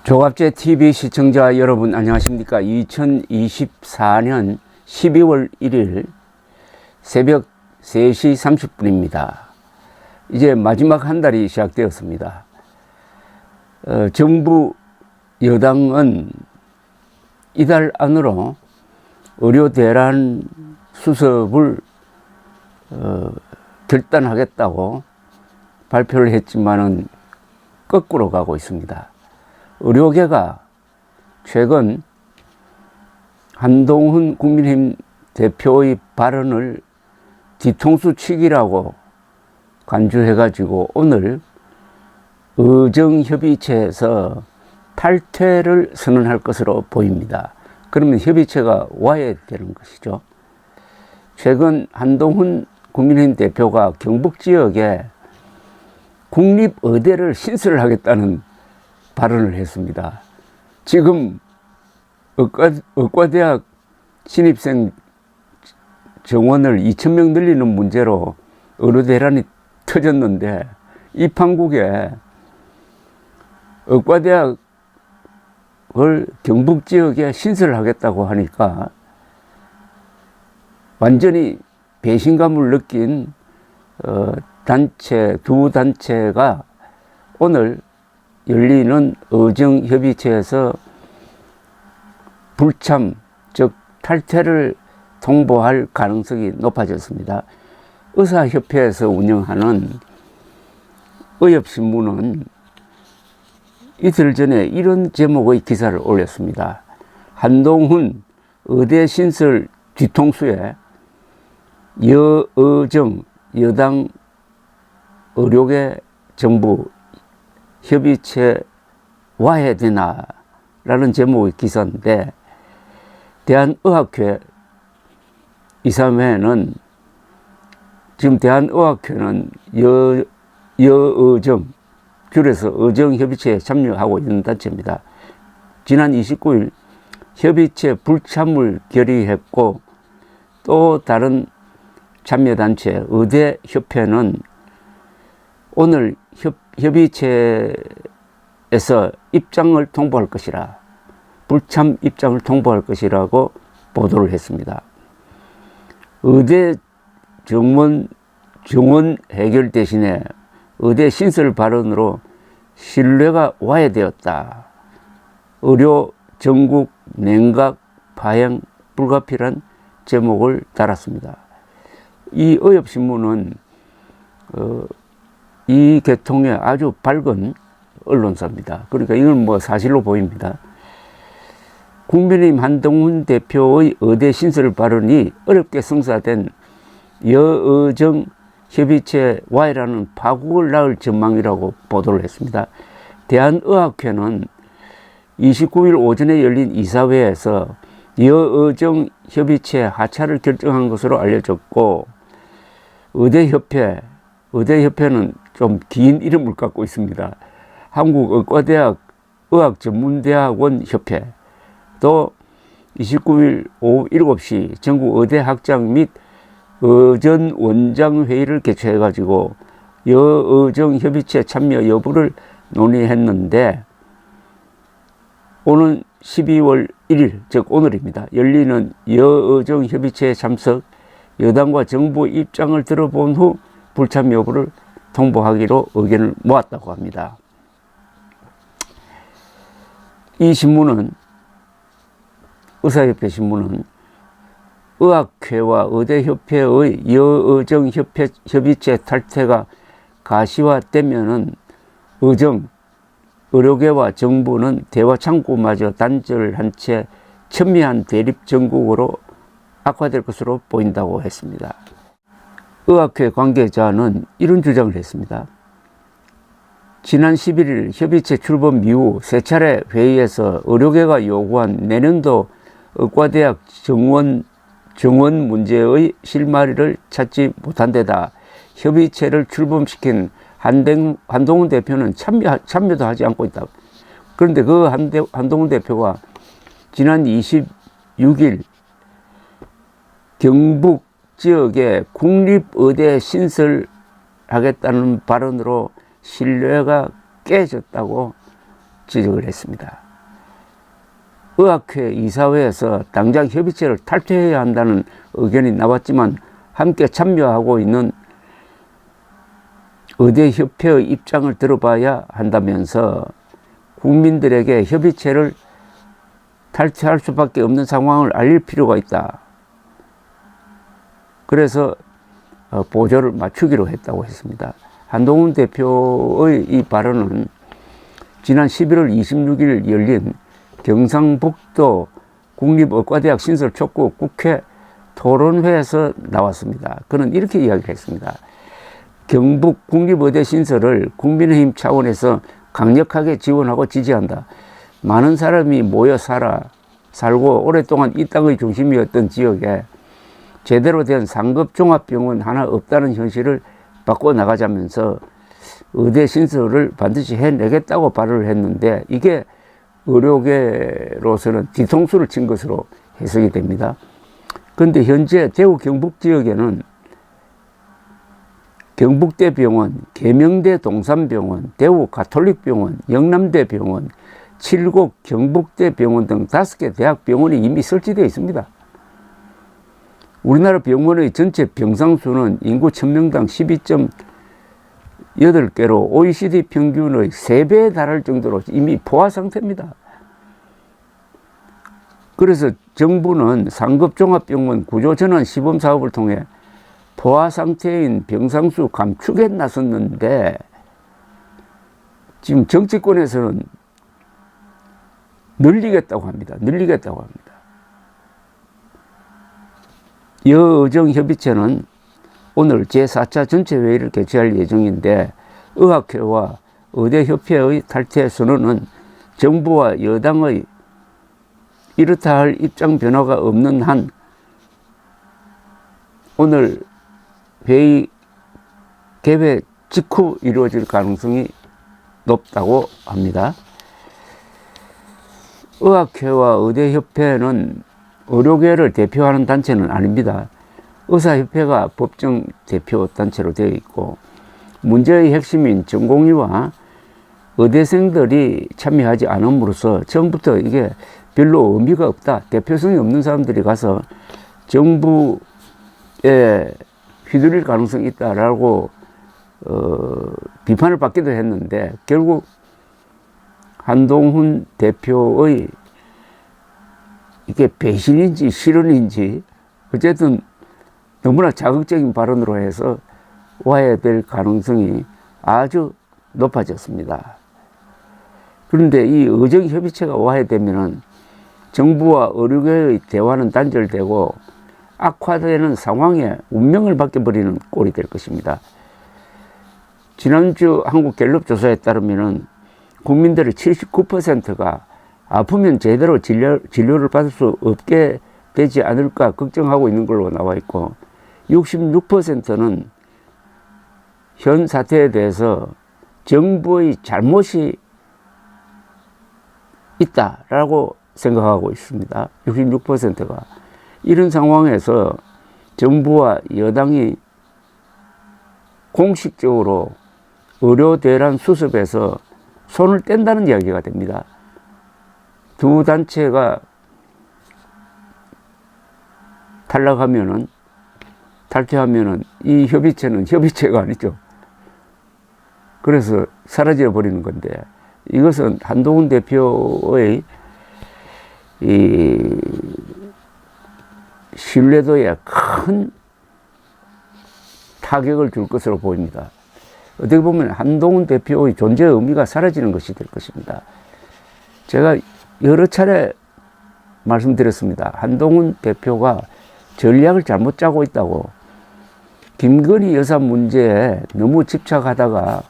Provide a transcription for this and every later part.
조갑제 TV 시청자 여러분 안녕하십니까. 2024년 12월 1일 새벽 3시 30분입니다. 이제 마지막 한 달이 시작되었습니다. 정부 여당은 이달 안으로 의료 대란 수습을 결단하겠다고 발표를 했지만은 거꾸로 가고 있습니다. 의료계가 최근 한동훈 국민의힘 대표의 발언을 뒤통수 치기라고 간주해가지고 오늘 의정협의체에서 탈퇴를 선언할 것으로 보입니다. 그러면 협의체가 와야 되는 것이죠. 최근 한동훈 국민의힘 대표가 경북 지역에 국립의대를 신설하겠다는 발언을 했습니다. 지금 의과대학 신입생 정원을 2,000명 늘리는 문제로 의료대란이 터졌는데 이 판국에 의과대학을 경북 지역에 신설하겠다고 하니까 완전히 배신감을 느낀 두 단체가 오늘 열리는 의정협의체에서 불참, 즉 탈퇴를 통보할 가능성이 높아졌습니다. 의사협회에서 운영하는 의협신문은 이틀 전에 이런 제목의 기사를 올렸습니다. 한동훈 의대 신설 뒤통수에 여의정 여당 의료계 정부 협의체 와야 되나 라는 제목의 기사인데 대한의학회 이사회는 지금 대한의학회는 여의정 줄여서 의정협의체에 참여하고 있는 단체입니다. 지난 29일 협의체 불참을 결의했고 또 다른 참여단체 의대협회는 오늘 협의체에서 입장을 통보할 것이라 불참 입장을 통보할 것이라고 보도를 했습니다. 의대 정원 해결 대신에 의대 신설 발언으로 신뢰가 와야 되었다. 의료 전국 냉각 파행 불가피란 제목을 달았습니다. 이 의협신문은 이 계통에 아주 밝은 언론사입니다. 그러니까 이건 뭐 사실로 보입니다. 국민의힘 한동훈 대표의 의대 신설 발언이 어렵게 성사된 여의정 협의체 Y라는 파국을 낳을 전망이라고 보도를 했습니다. 대한의학회는 29일 오전에 열린 이사회에서 여의정 협의체 하차를 결정한 것으로 알려졌고 의대협회는 좀 긴 이름을 갖고 있습니다. 한국의과대학 의학전문대학원 협회 또 29일 오후 7시 전국 의대학장 및 의전원장회의를 개최해가지고 여의정 협의체 참여 여부를 논의했는데 오는 12월 1일 즉 오늘입니다. 열리는 여의정 협의체에 참석 여당과 정부 입장을 들어본 후 불참 여부를 통보하기로 의견을 모았다고 합니다. 이 신문은 의사협회 신문은 의학회와 의대협회의 여의정 협의체 탈퇴가 가시화되면은 의료계와 정부는 대화 창구마저 단절한 채 첨예한 대립 전국으로 악화될 것으로 보인다고 했습니다. 의학회 관계자는 이런 주장을 했습니다. 지난 11일 협의체 출범 이후 세 차례 회의에서 의료계가 요구한 내년도 의과대학 정원 문제의 실마리를 찾지 못한 데다 협의체를 출범시킨 한동훈 대표는 참여도 하지 않고 있다. 그런데 그 한동훈 대표가 지난 26일 경북 지역에 국립의대 신설하겠다는 발언으로 신뢰가 깨졌다고 지적을 했습니다. 의학회 이사회에서 당장 협의체를 탈퇴해야 한다는 의견이 나왔지만 함께 참여하고 있는 의대협회의 입장을 들어봐야 한다면서 국민들에게 협의체를 탈퇴할 수밖에 없는 상황을 알릴 필요가 있다. 그래서 보조를 맞추기로 했다고 했습니다. 한동훈 대표의 이 발언은 지난 11월 26일 열린 경상북도 국립의과대학 신설 촉구 국회 토론회에서 나왔습니다. 그는 이렇게 이야기를 했습니다. 경북 국립의대 신설을 국민의힘 차원에서 강력하게 지원하고 지지한다. 많은 사람이 모여 살고 오랫동안 이 땅의 중심이었던 지역에 제대로 된 상급 종합병원 하나 없다는 현실을 바꿔나가자면서 의대 신설을 반드시 해내겠다고 발언을 했는데 이게 의료계로서는 뒤통수를 친 것으로 해석이 됩니다. 그런데 현재 대구 경북 지역에는 경북대병원, 계명대 동산병원, 대구 가톨릭병원, 영남대병원, 칠곡 경북대병원 등 5개 대학병원이 이미 설치되어 있습니다. 우리나라 병원의 전체 병상수는 인구 1000명당 12.8개로 OECD 평균의 3배에 달할 정도로 이미 포화 상태입니다. 그래서 정부는 상급 종합병원 구조 전환 시범 사업을 통해 포화 상태인 병상수 감축에 나섰는데 지금 정치권에서는 늘리겠다고 합니다. 여의정협의체는 오늘 제4차 전체회의를 개최할 예정인데 의학회와 의대협회의 탈퇴 선언은 정부와 여당의 이렇다 할 입장 변화가 없는 한 오늘 회의 개회 직후 이루어질 가능성이 높다고 합니다. 의학회와 의대협회는 의료계를 대표하는 단체는 아닙니다. 의사협회가 법정 대표 단체로 되어 있고 문제의 핵심인 전공의와 의대생들이 참여하지 않음으로써 처음부터 이게 별로 의미가 없다. 대표성이 없는 사람들이 가서 정부에 휘둘릴 가능성이 있다라고 비판을 받기도 했는데 결국 한동훈 대표의 이게 배신인지 실언인지 어쨌든 너무나 자극적인 발언으로 해서 와해될 가능성이 아주 높아졌습니다. 그런데 이 의정협의체가 와해되면은 정부와 의료계의 대화는 단절되고 악화되는 상황에 운명을 맡겨버리는 꼴이 될 것입니다. 지난주 한국 갤럽 조사에 따르면은 국민들의 79%가 아프면 제대로 진료를 받을 수 없게 되지 않을까 걱정하고 있는 걸로 나와 있고 66%는 현 사태에 대해서 정부의 잘못이 있다라고 생각하고 있습니다. 66%가. 이런 상황에서 정부와 여당이 공식적으로 의료대란 수습에서 손을 뗀다는 이야기가 됩니다. 두 단체가 탈퇴하면은 이 협의체는 협의체가 아니죠. 그래서 사라져 버리는 건데 이것은 한동훈 대표의 이 신뢰도에 큰 타격을 줄 것으로 보입니다. 어떻게 보면 한동훈 대표의 존재 의미가 사라지는 것이 될 것입니다. 제가 여러 차례 말씀드렸습니다. 한동훈 대표가 전략을 잘못 짜고 있다고. 김건희 여사 문제에 너무 집착하다가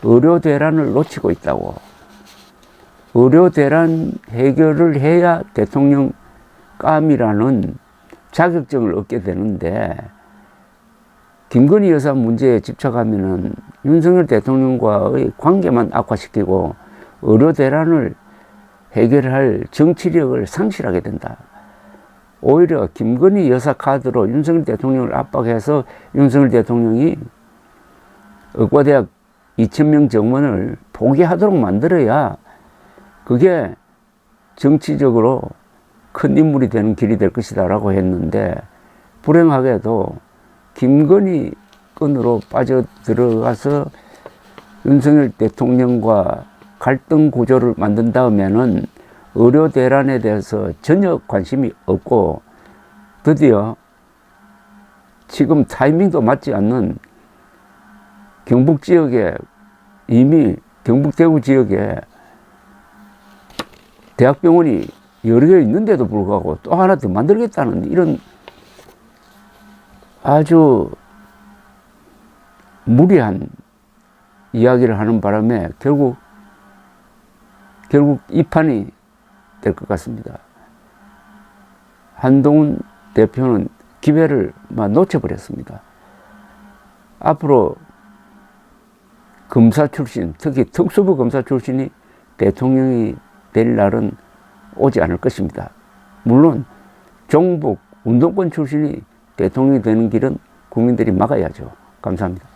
의료 대란을 놓치고 있다고. 의료 대란 해결을 해야 대통령감이라는 자격증을 얻게 되는데 김건희 여사 문제에 집착하면은 윤석열 대통령과의 관계만 악화시키고 의료 대란을 해결할 정치력을 상실하게 된다. 오히려 김건희 여사 카드로 윤석열 대통령을 압박해서 윤석열 대통령이 의과대학 2000명 정원을 포기하도록 만들어야 그게 정치적으로 큰 인물이 되는 길이 될 것이다라고 했는데 불행하게도 김건희 건으로 빠져들어가서 윤석열 대통령과 갈등 구조를 만든 다음에는 의료 대란에 대해서 전혀 관심이 없고 드디어 지금 타이밍도 맞지 않는 경북 지역에 이미 경북 대구 지역에 대학병원이 여러 개 있는데도 불구하고 또 하나 더 만들겠다는 이런 아주 무리한 이야기를 하는 바람에 결국 이 판이 될 것 같습니다. 한동훈 대표는 기회를 놓쳐버렸습니다. 앞으로 검사 출신, 특히 특수부 검사 출신이 대통령이 될 날은 오지 않을 것입니다. 물론 종북 운동권 출신이 대통령이 되는 길은 국민들이 막아야죠. 감사합니다.